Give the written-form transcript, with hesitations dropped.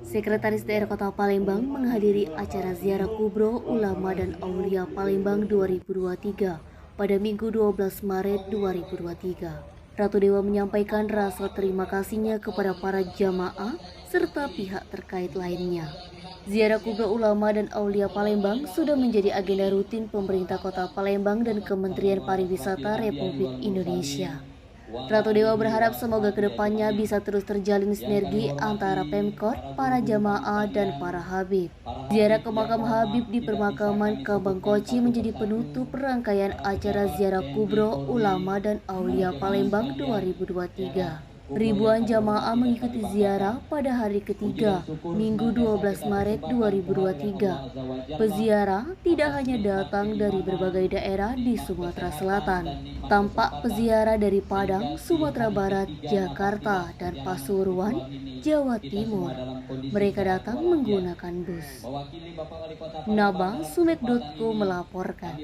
Sekretaris Daerah Kota Palembang menghadiri acara ziarah kubro ulama dan aulia Palembang 2023 pada Minggu 12 Maret 2023. Ratu Dewa menyampaikan rasa terima kasihnya kepada para jamaah serta pihak terkait lainnya. Ziarah kubro ulama dan aulia Palembang sudah menjadi agenda rutin pemerintah Kota Palembang dan Kementerian Pariwisata Republik Indonesia. Ratu Dewa berharap semoga kedepannya bisa terus terjalin sinergi antara Pemkot, para jamaah, dan para Habib. Ziarah ke makam Habib di permakaman Kabang Koci menjadi penutup rangkaian acara ziarah kubro, ulama, dan aulia Palembang 2023. Ribuan jamaah mengikuti ziarah pada hari ketiga, Minggu 12 Maret 2023. Peziarah tidak hanya datang dari berbagai daerah di Sumatera Selatan. Tampak peziarah dari Padang, Sumatera Barat, Jakarta, dan Pasuruan, Jawa Timur. Mereka datang menggunakan bus. Nabang Sumek.co melaporkan.